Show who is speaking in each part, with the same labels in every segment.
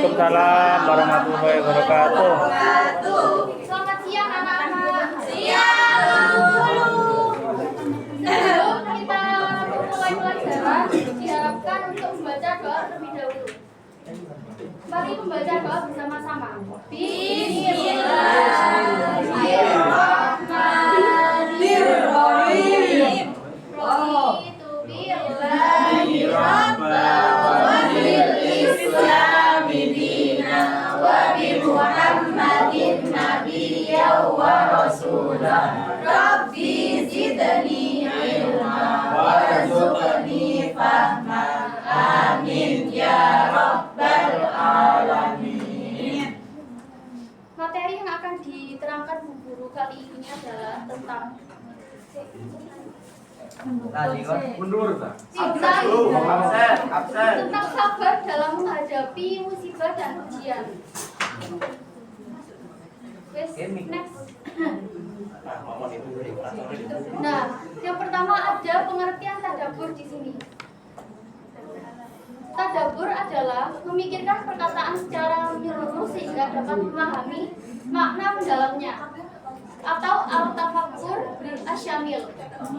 Speaker 1: Waalaikumsalam warahmatullahi wabarakatuh.
Speaker 2: Selamat siang anak-anak. Siang. Sebelum kita mulai pelajaran, diharapkan untuk membaca doa terlebih dahulu. Mari membaca doa bersama-sama. Bismillahirrahmanirrahim. Raditu billahi rabban wa bil islami dinan wa bi Muhammadin nabiyyan wa rasulan. Rabbi zidni ilma warzuqni fahma. Amin ya rabbal alamin. Materi yang akan diterangkan Bu Guru kali ini adalah tentang tentang sabar dalam menghadapi musibah dan ujian. Next. Nah, yang pertama ada pengertian tadabbur di sini. Tadabbur adalah memikirkan perkataan secara menyeluruh sehingga dapat memahami makna mendalamnya, atau al-tafakkur asyamil.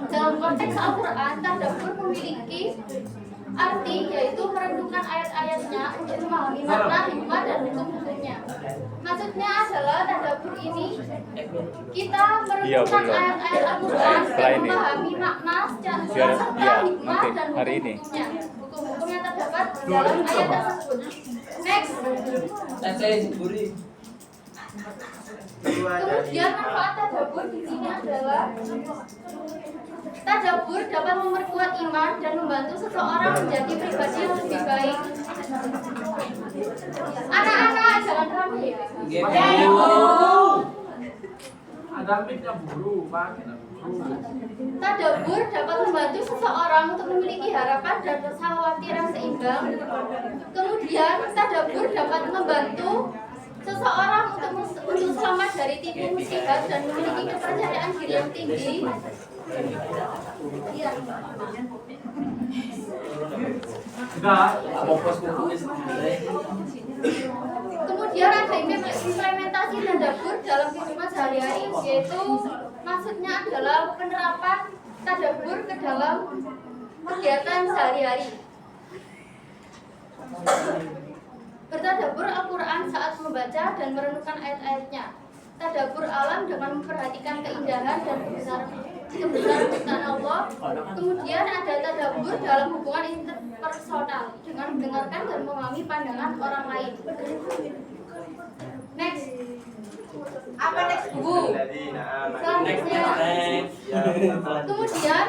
Speaker 2: Dalam konteks Al-Quran, tadabbur memiliki arti yaitu merenungkan ayat-ayatnya untuk memahami makna, hikmah, dan hukum-hukumnya. Maksudnya adalah tadabbur ini kita merenungkan ayat-ayat Al-Quran dan memahami makna serta hikmah dan hukum-hukumnya. Hukum-hukum yang terdapat dalam ayat tersebut. Next. Kemudian manfaat tadabbur di sini adalah tadabbur dapat memperkuat iman dan membantu seseorang menjadi pribadi yang lebih baik. Anak-anak jangan ragu ya.
Speaker 3: Ada miknya buru, Pak.
Speaker 2: Tadabbur dapat membantu seseorang untuk memiliki harapan dan rasa khawatir yang seimbang. Kemudian tadabbur dapat membantu seseorang untuk selamat dari tipu musibah dan memiliki kepercayaan diri yang tinggi. Iya. Kemudian ada implementasi tadabbur dalam kehidupan sehari-hari, yaitu maksudnya adalah penerapan tadabbur ke dalam kegiatan sehari-hari. Bertadabbur Al-Quran saat membaca dan merenungkan ayat-ayatnya. Tadabbur alam dengan memperhatikan keindahan dan kebesaran ciptaan Allah. Kemudian ada tadabbur dalam hubungan interpersonal dengan mendengarkan dan memahami pandangan orang lain. Next. Apa next, Bu? Selanjutnya. Kemudian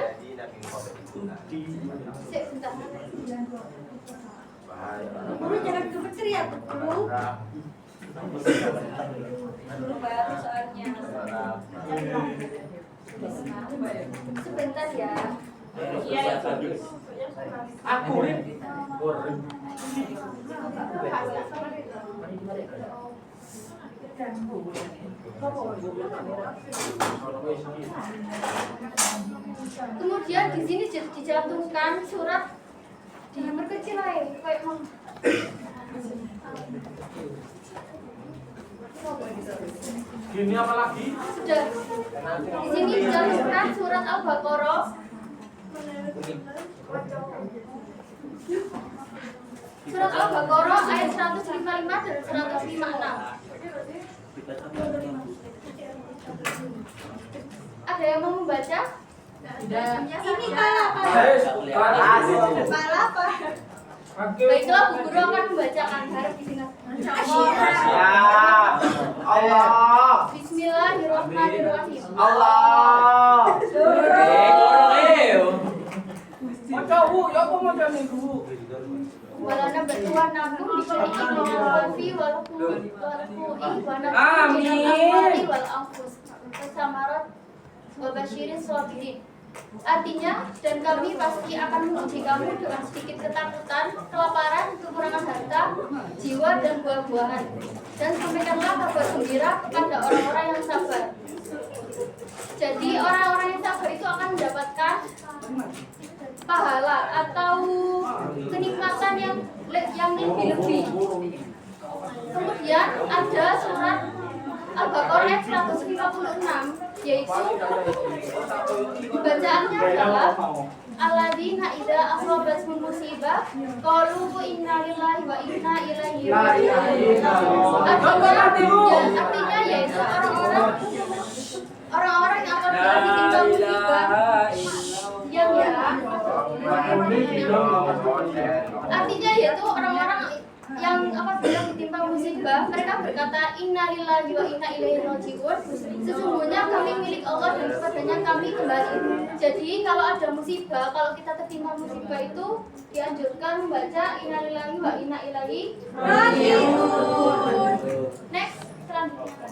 Speaker 2: sebentar. Guru jangan gemeter ya, Guru. Guru baru soalnya. Sebentar ya. Iya.
Speaker 3: Aku
Speaker 2: Kemudian di sini dicantumkan surat di nomor kecil lah, kayak mau.
Speaker 3: Gini apa lagi?
Speaker 2: Sudah. Di sini dicantumkan surat Al-Baqarah. Surat Al-Baqarah ayat 155 dan 156. Ada yang mau membaca? Ini kepala apa? Baiklah, Bu Guru akan membacakan. Harap di sini.
Speaker 3: Allah.
Speaker 2: Bismillahirrahmanirrahim.
Speaker 3: Allah. Macam Bu, ya aku macam ni Bu.
Speaker 2: Walana bertuan namun dicari wafi walakui
Speaker 3: Amin.
Speaker 2: wal anfus samarat wabashirin sabirin. Artinya, dan kami pasti akan menguji kamu dengan sedikit ketakutan, kelaparan, kekurangan harta, jiwa, dan buah-buahan. Dan sampaikanlah kabar gembira kepada orang-orang yang sabar. Jadi orang-orang yang sabar itu akan mendapatkan pahala atau kenikmatan yang lebih-lebih. Kemudian ada surat Al-Baqarah ayat 156, yaitu bacaannya adalah alladzina idza asabathum musibah qalu inna lillahi wa inna ilaihi raji'un. Artinya yaitu orang-orang yang apabila ditimpa musibah artinya yaitu orang-orang yang apabila ditimpa musibah mereka berkata inna lillahi wa inna ilaihi raji'un, sesungguhnya kami milik Allah dan kepadanya kami kembali. Jadi kalau ada musibah, kalau kita tertimpa musibah itu dianjurkan membaca inna lillahi wa inna ilaihi raji'un. Next, selanjutnya.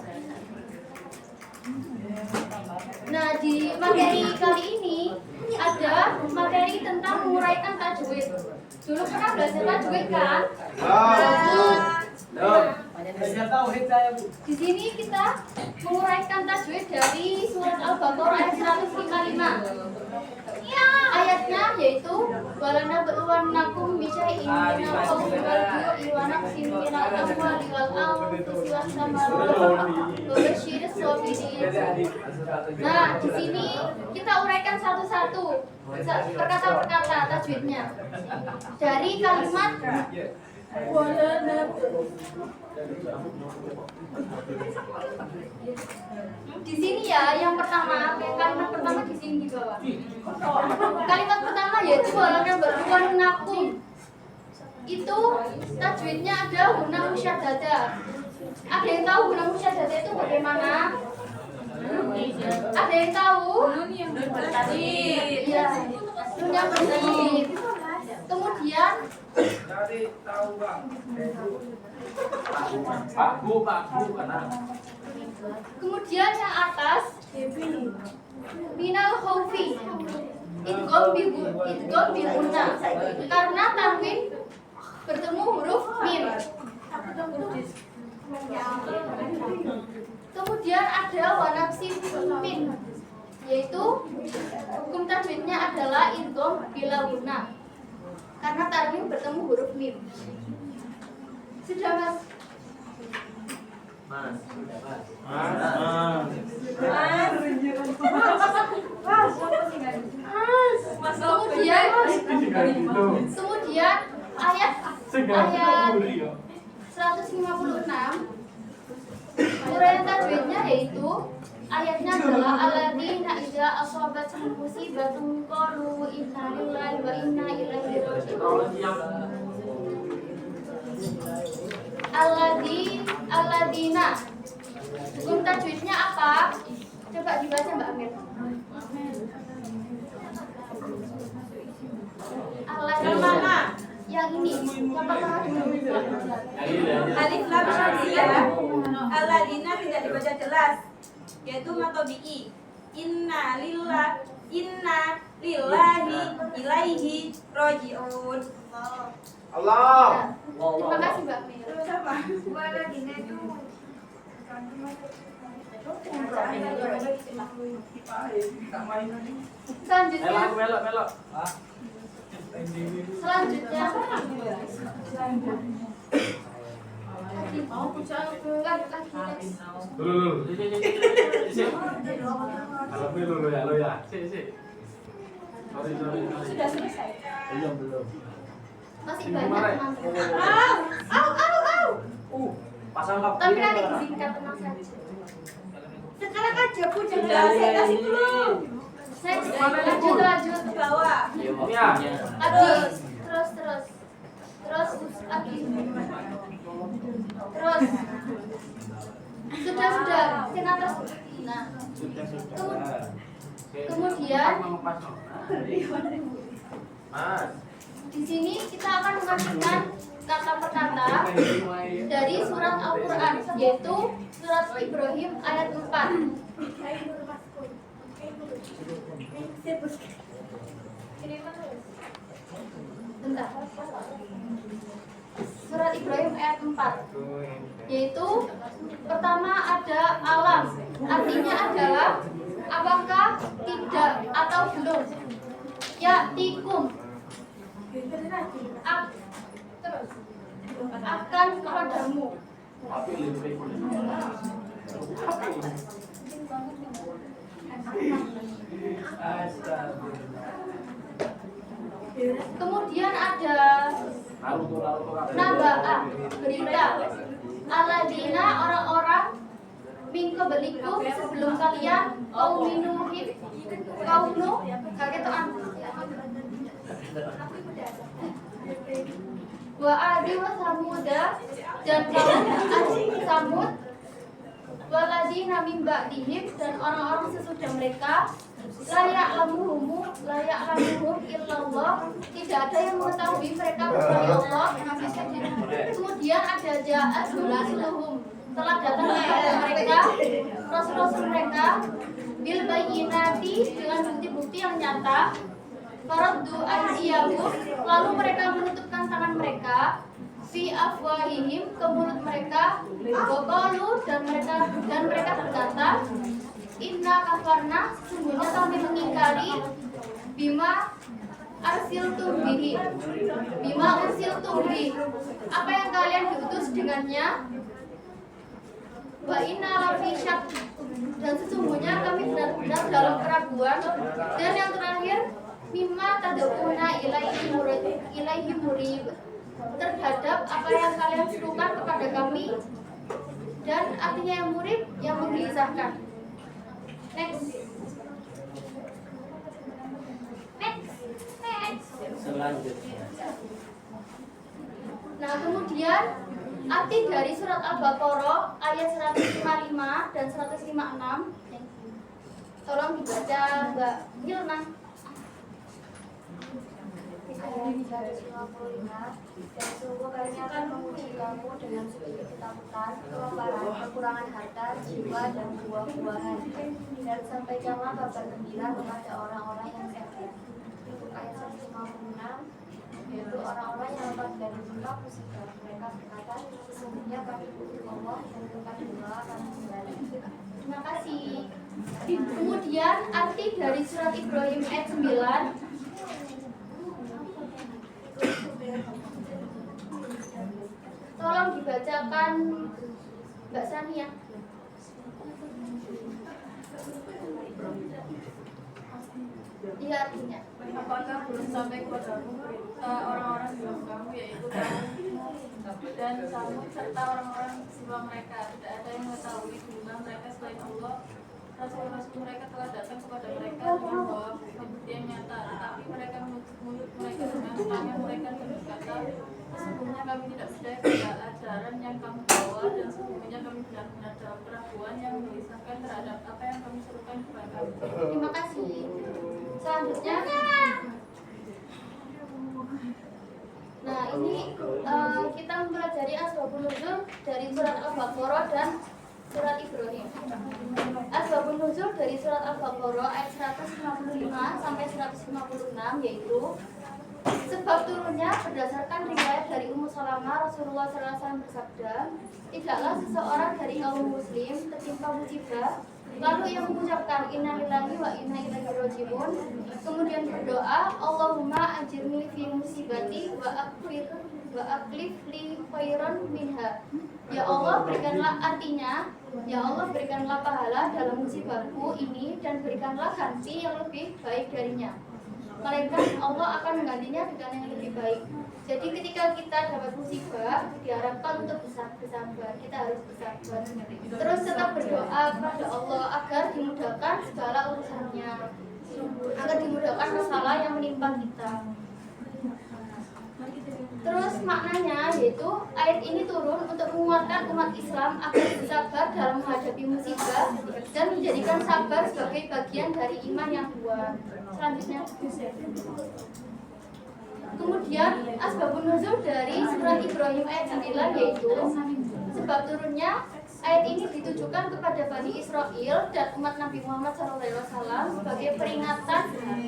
Speaker 2: Nah, di materi kali ini ada materi tentang menguraikan tajwid. Dulu pernah belajar tajwid kan? Di sini kita menguraikan tajwid dari surat Al-Baqarah ayat 155. Ayatnya yaitu walana ba'uwannakum bisyai'in minal khawfi wal ju'i wa naqsin minal amwali wal anfusi was samarati wa basyyiris shabirin. Nah, di sini kita uraikan satu-satu perkata-perkata tajwidnya. Dari kalimat di sini ya, yang pertama, kalimat pertama di sini di bawah. Kalimat pertama yaitu walana ba'uwannakum. Itu tajwidnya ada guna musyaddadah. Ada yang tahu guna musyaddadah itu bagaimana? Ada yang tahu? Iya, dunia berdiri. Kemudian kemudian yang atas minal khawfi idgham bil guna, karena tanwin bertemu huruf mim. Kemudian ada wanapsi min, yaitu hukum tajwidnya adalah idgham bila guna, karena tanwin bertemu huruf mim. Sudah, Mas? Kemudian ayat 156 uraian tajwidnya yaitu ayatnya adalah alladzina idza asabathum musibatun qalu inna lillahi wa inna ilaihi raji'un. Alladzina hukum tajwidnya apa? Coba dibaca Mbak Amir. Alladzina yang ini siapa tahu dulu?
Speaker 4: Alif lam syamsiyah. Alladzina tidak dibaca jelas, yaitu matobi'i. Inna lillahi ilaihi raji'un.
Speaker 3: Allah.
Speaker 2: Terima kasih Mbak Amir.
Speaker 4: Terus apa?
Speaker 2: Selanjutnya sudah selesai.
Speaker 3: Belum.
Speaker 2: Masih banyak teman.
Speaker 3: Pasang
Speaker 2: Tapi nanti disingkat, tenang saja.
Speaker 4: Sekarang aja Bu, jangan kasih dulu.
Speaker 2: Next, lanjut
Speaker 4: Ke bawah.
Speaker 3: Ya.
Speaker 2: Adi, terus Adi, terus sudah sini atas. Nah, kemudian di sini kita akan mengajarkan kata per kata dari surat Al-Quran, yaitu surat Ibrahim ayat 4. Bentar. Surat Ibrahim ayat 4, yaitu pertama ada alam, artinya adalah apakah, tidak, atau belum. Ya, tikum terus akan kepadamu. Kemudian ada naba'ah, berita. Aladina, orang-orang mingko belikum, sebelum kalian kaum minuhim, kaum nuh, kaketoan. Wa adi wa samuda, dan kaum adi samud, waladina min ba'dihim, dan orang-orang sesudah mereka. Layak lamuhum illallah, tidak ada yang mengetahui mereka kecuali Allah. Kemudian ada ja'at rasuluhum, telah datang kepada mereka rasul-rasul mereka bil bayyinati, dengan bukti-bukti yang nyata. Faraddu aydiyahum, lalu mereka menutupkan tangan mereka fi afwahihim, ke mulut mereka. Waqalu, dan mereka berkata, inna kafarna, sesungguhnya kami mengingkari bima arsiltum bihi, apa yang kalian diutus dengannya. Wa inna lafi syak, dan sesungguhnya kami benar-benar dalam keraguan. Dan yang terakhir, mimma tad'una ilaihi murib, terhadap apa yang kalian serukan kepada kami. Dan artinya yang murib, yang menggelisahkan. Next.
Speaker 3: Selanjutnya.
Speaker 2: Nah, kemudian arti dari surat Al-Baqarah ayat 155 dan 156. Tolong dibaca Mbak Hilna.
Speaker 5: Ayat 155, dan sungguh kami akan menguji kamu dengan sedikit ketakutan, kelaparan, kekurangan harta, jiwa, dan buah-buahan. Dan sampaikanlah kabar gembira kepada orang-orang yang sehat. Untuk ayat 156, yaitu orang-orang yang lepas dari dampak musibah. Mereka berkata, sesungguhnya kami butuh Allah dan kepada Allah kami kembali.
Speaker 2: Terima kasih. Kemudian arti dari surat Ibrahim ayat 9. Tolong dibacakan Mbak Sania. Iya, artinya.
Speaker 6: Apakah belum sampai kepadamu orang-orang sebelum kamu, yaitu kamu dan Samud serta orang-orang sebelum mereka? Tidak ada yang mengetahui jumlah mereka selain Allah. Rasul-rasul mereka telah datang kepada mereka dengan membawa bukti yang nyata, tetapi mereka menutup mereka dengan tangan mereka dan berkata, sesungguhnya kami tidak percaya pada ajaran yang kamu bawa, dan sesungguhnya kami benar-benar dalam keraguan yang menggelisahkan terhadap apa yang kami serukan kepada kami.
Speaker 2: Terima kasih. Selanjutnya, nah ini kita mempelajari asbabun nuzul dari surat Al-Baqarah dan surat Ibrahim. Asbabun nuzul dari surat Al-Baqarah ayat 155 sampai 156, yaitu sebab turunnya berdasarkan riwayat dari Ummu Salamah, Rasulullah SAW bersabda, tidaklah seseorang dari kaum muslim tertimpa musibah lalu ia mengucapkan inna lillahi wa inna ilaihi raji'un, kemudian berdoa, Allahumma ajirni fi musibati wa aqlif li khairan minha. Ya Allah, berikanlah, artinya, ya Allah, berikanlah pahala dalam musibahku ini dan berikanlah ganti yang lebih baik darinya. Melainkan Allah akan menggantinya dengan yang lebih baik. Jadi ketika kita dapat musibah, diharapkan untuk bersabar. Kita harus bersabar. Terus tetap berdoa kepada Allah agar dimudahkan segala urusannya, agar dimudahkan masalah yang menimpa kita. Terus maknanya yaitu ayat ini turun untuk menguatkan umat Islam agar bersabar dalam menghadapi musibah dan menjadikan sabar sebagai bagian dari iman yang kuat. Selanjutnya, kemudian asbabun nuzul dari surat Ibrahim ayat 9, yaitu sebab turunnya ayat ini ditujukan kepada Bani Israel dan umat Nabi Muhammad SAW sebagai peringatan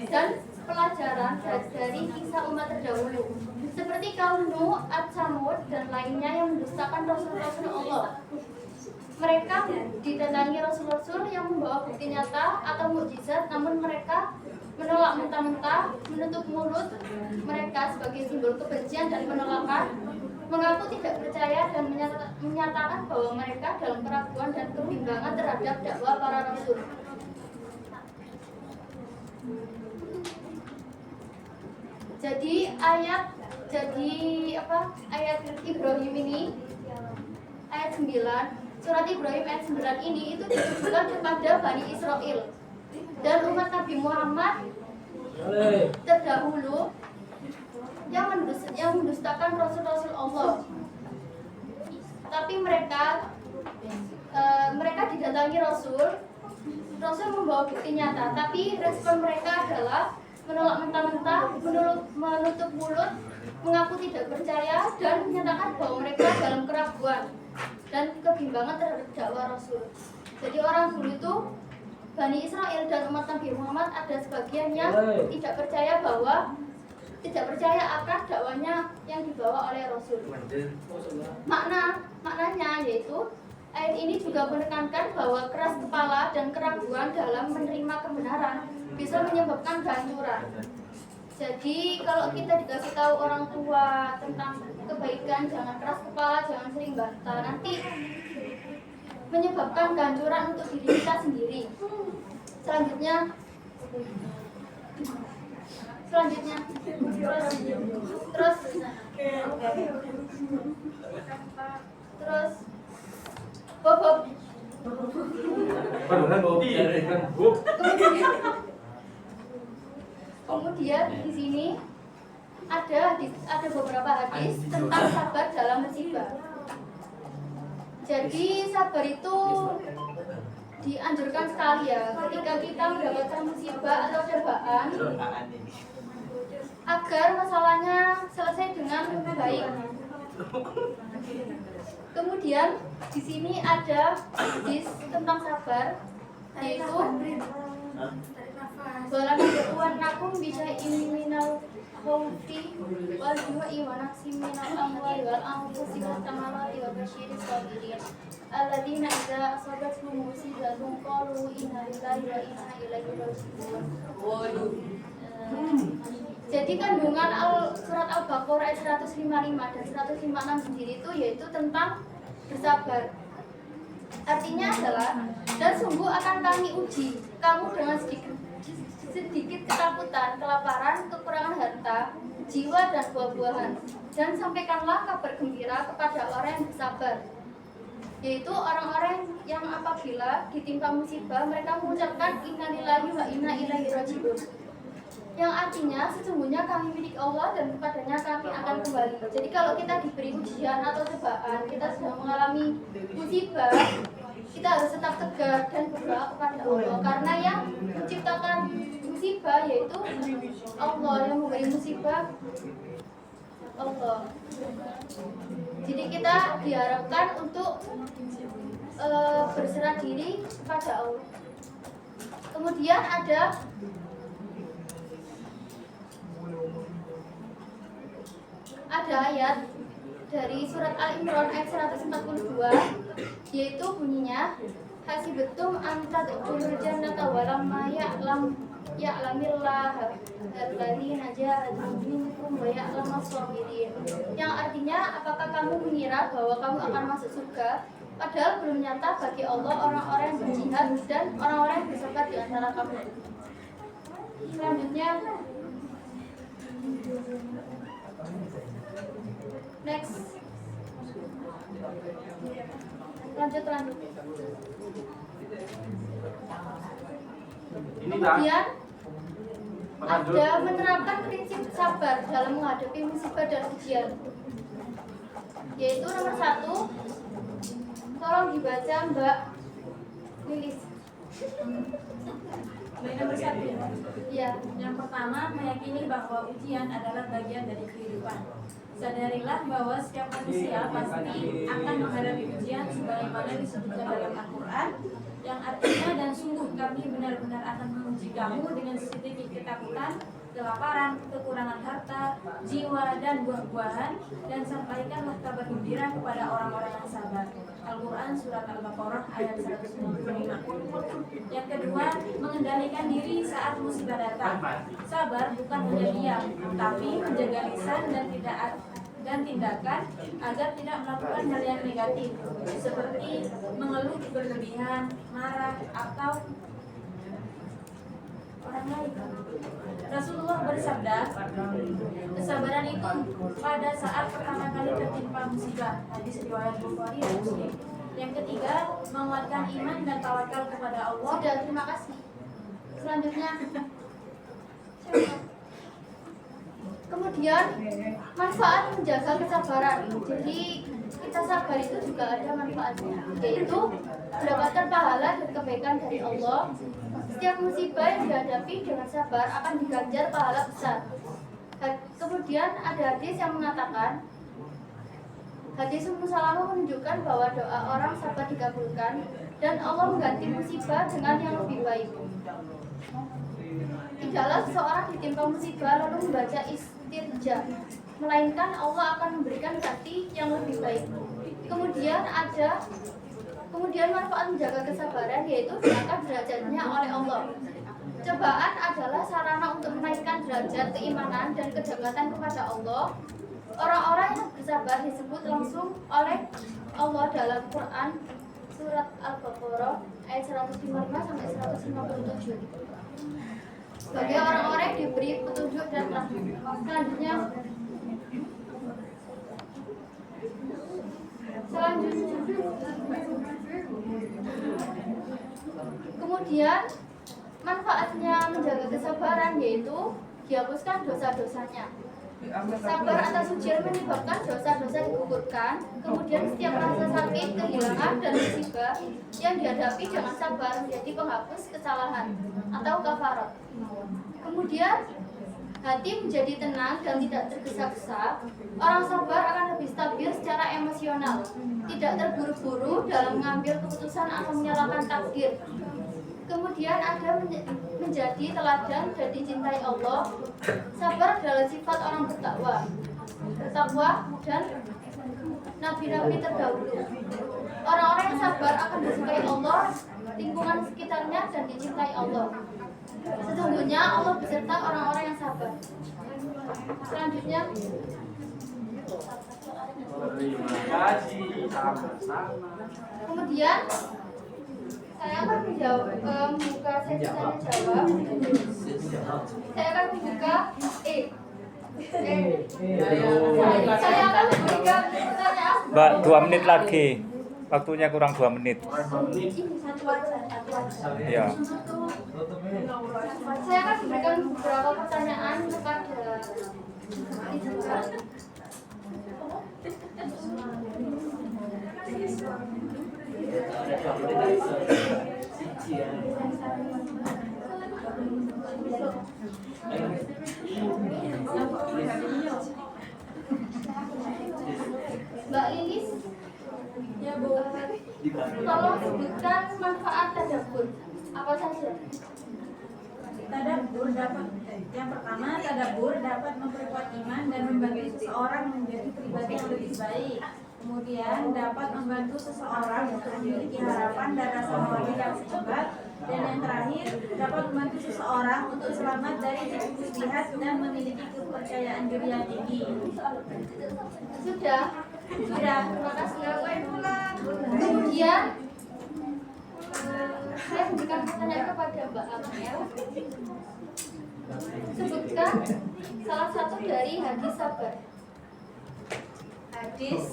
Speaker 2: dan pelajaran dari kisah umat terdahulu, seperti kaum Nuh, Ad, Samud, dan lainnya yang mendustakan Rasul-Rasul Allah. Mereka didatangi Rasul-Rasul yang membawa bukti nyata atau mukjizat, namun mereka menolak mentah-mentah, menutup mulut mereka sebagai simbol kebencian dan penolakan, mengaku tidak percaya dan menyatakan bahwa bahwa mereka dalam keraguan dan kebimbangan terhadap dakwah para rasul. Jadi ayat Ibrahim ini ayat 9, surat Ibrahim ayat 9 ini itu ditujukan kepada Bani Israel dan umat Nabi Muhammad terdahulu yang mendustakan rasul-rasul Allah. Tapi mereka didatangi Rasul membawa bukti nyata, tapi respon mereka adalah menolak mentah-mentah, menutup mulut, mengaku tidak percaya, dan menyatakan bahwa mereka dalam keraguan dan kebimbangan terhadap dakwah Rasul. Jadi orang dulu itu Bani Israel dan umat Nabi Muhammad ada sebagian yang tidak percaya akan dakwanya yang dibawa oleh Rasul. Maknanya yaitu ayat ini juga menekankan bahwa keras kepala dan keraguan dalam menerima kebenaran bisa menyebabkan kehancuran. Jadi kalau kita dikasih tahu orang tua tentang kebaikan, jangan keras kepala, jangan sering bantah, nanti menyebabkan kehancuran untuk diri kita sendiri. Selanjutnya terus Bob. Kemudian di sini ada beberapa hadis tentang sabar dalam musibah. Jadi sabar itu dianjurkan sekali ya ketika kita mendapatkan musibah atau cobaan agar masalahnya selesai dengan baik. Kemudian di sini ada hadis tentang sabar, yaitu walam yatuwannakum bisyai'in minal khawfi wal ju'i wa naqsim minal amwali wal anfusi wat thamarati wa basyiris sabirin alladzina idza asabatuhum musibatun qalu inna lillahi wa inna ilaihi raji'un. Jadi kandungan surat Al-Baqarah ayat 155 dan 156 sendiri itu yaitu tentang bersabar. Artinya adalah, dan sungguh akan kami uji kamu dengan sedikit ketakutan, kelaparan, kekurangan harta, jiwa dan buah-buahan, dan sampaikanlah kabar gembira kepada orang yang bersabar, yaitu orang-orang yang apabila ditimpa musibah mereka mengucapkan innalillahi wa inna ilaihi raji'un, yang artinya sesungguhnya kami milik Allah dan kepadanya kami akan kembali. Jadi kalau kita diberi ujian atau cobaan, kita sedang mengalami musibah, kita harus tetap tegar dan berdoa kepada Allah, karena yang menciptakan musibah yaitu Allah, yang memberi musibah Allah. Jadi kita diharapkan untuk berserah diri kepada Allah. Kemudian ada ayat dari surat Al-Imran ayat 142, yaitu bunyinya hasibatum an tadkhulul jannata wa lamma ya'lamillaha alladzina jahadu minkum wa ya'lamas sabirin, yang artinya apakah kamu mengira bahwa kamu akan masuk surga padahal belum nyata bagi Allah orang-orang yang berjihad dan orang-orang yang bersabar di antara kamu. Selanjutnya next. Lanjut. Kemudian ada menerapkan prinsip sabar dalam menghadapi musibah dan ujian, yaitu nomor 1, tolong dibaca Mbak Lilis.
Speaker 6: Nomor 1
Speaker 2: Ya.
Speaker 6: Yang pertama, meyakini bahwa ujian adalah bagian dari kehidupan. Sadarilah bahwa setiap manusia pasti akan menghadapi ujian sebagaimana disebutkan dalam Al-Quran, yang artinya dan sungguh kami benar-benar akan menguji kamu dengan sedikit ketakutan, kelaparan, kekurangan harta, jiwa dan buah-buahan, dan sampaikanlah kabar gembira kepada orang-orang yang sabar. Al-Quran surat Al-Baqarah ayat 195. Yang kedua, mengendalikan diri saat musibah datang. Sabar bukan hanya diam, tapi menjaga lisan dan dan tindakan agar tidak melakukan hal yang negatif seperti mengeluh berlebihan, marah, atau orang lain. Rasulullah bersabda, kesabaran itu pada saat pertama kali tertimpa musibah. Hadis riwayat Bukhari dan Muslim. Yang ketiga, menguatkan iman dan tawakal kepada Allah.
Speaker 2: Sudah, terima kasih. Selanjutnya, kemudian manfaat menjaga kesabaran. Jadi kita sabar itu juga ada manfaatnya, yaitu mendapatkan pahala dan kebaikan dari Allah. Setiap musibah yang dihadapi dengan sabar akan diganjar pahala besar. Kemudian ada hadis yang mengatakan, hadis Ummu Salamah menunjukkan bahwa doa orang sabar dikabulkan dan Allah mengganti musibah dengan yang lebih baik. Tidaklah seseorang ditimpa musibah lalu membaca istirja, melainkan Allah akan memberikan ganti yang lebih baik. Kemudian manfaat menjaga kesabaran yaitu diangkat derajatnya oleh Allah. Cobaan adalah sarana untuk menaikkan derajat keimanan dan kedekatan kepada Allah. Orang-orang yang bersabar disebut langsung oleh Allah dalam Quran surat Al-Baqarah ayat 155 sampai 157. Sebagai orang-orang yang diberi petunjuk dan rahmat. Selanjutnya kemudian manfaatnya menjaga kesabaran yaitu dihapuskan dosa-dosanya. Sabar atas ujian menyebabkan dosa-dosa digugurkan. Kemudian setiap rasa sakit, kehilangan, dan musibah yang dihadapi dengan sabar menjadi penghapus kesalahan atau kafarat. Kemudian hati menjadi tenang dan tidak tergesa-gesa. Orang sabar akan lebih stabil secara emosional, tidak terburu-buru dalam mengambil keputusan atau menyalahkan takdir. Kemudian ada menjadi teladan dan dicintai Allah. Sabar adalah sifat orang bertakwa dan nabi-nabi terdahulu. Orang-orang yang sabar akan disukai Allah, lingkungan sekitarnya, dan dicintai Allah. Sesungguhnya Allah beserta orang-orang yang sabar. Selanjutnya, kemudian saya akan membuka sesi tanya jawab. Saya akan membuka saya akan memberikan pertanyaan.
Speaker 1: Mbak, 2 menit lagi. Waktunya kurang 2 menit. Ya.
Speaker 2: Saya akan memberikan beberapa pertanyaan kepada Mbak Lilis.
Speaker 6: Ya Bu.
Speaker 2: Tolong sebutkan manfaat tadabbur. Apa saja?
Speaker 6: Tadabbur yang pertama, tadabbur dapat memperkuat iman dan membantu seseorang menjadi pribadi yang lebih baik. Kemudian dapat membantu seseorang untuk memiliki harapan dan rasa khawatir yang seimbang. Dan yang terakhir, dapat membantu seseorang untuk selamat dari tipu muslihat dan memiliki kepercayaan diri yang tinggi.
Speaker 2: Sudah. Terima kasih. Kemudian saya memberikan pertanyaan kepada Mbak Amel. Sebutkan salah satu dari hadis sabar.
Speaker 4: Hadis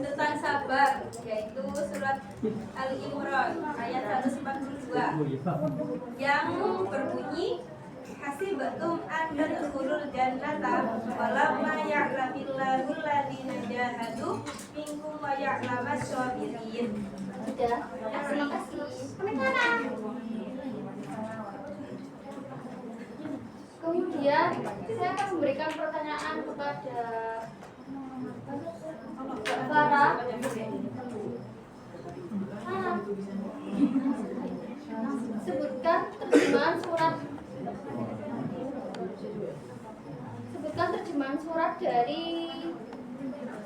Speaker 4: tentang sabar yaitu surat Al-Imran ayat 142 yang berbunyi hasibtum an tadkhulul jannata walamma ya'lamillahu alladziina jahadu minkum wa ya'lamas sabirin.
Speaker 2: Sudah. Terima kasih. Penekanan. Kemudian saya akan memberikan pertanyaan kepada Farah. Sebutkan terjemahan surat dari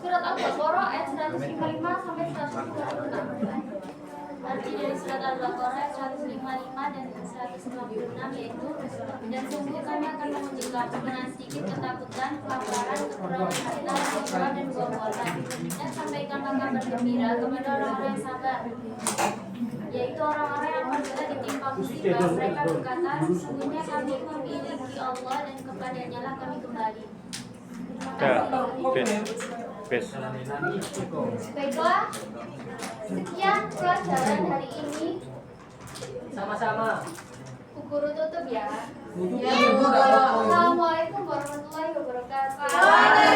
Speaker 2: surat Al-Baqarah ayat 155 sampai 156. arti dari surat Al-Baqarah ayat 155 dan 156 yaitu dan sungguh kami akan menguji kamu dengan sedikit ketakutan, kelaparan, kekurangan harta, jiwa dan buah-buahan. Dan sampaikanlah kabar gembira kepada orang-orang yang sabar, yaitu orang-orang yang apabila ditimpa musibah mereka berkata, sesungguhnya kami memiliki Allah dan kepadanya lah kami kembali.
Speaker 1: Ya, bis.
Speaker 2: Baiklah, sekian pelajaran hari ini.
Speaker 3: Sama-sama.
Speaker 2: Guru tutup ya.
Speaker 3: Ya.
Speaker 2: Assalamualaikum warahmatullahi wabarakatuh.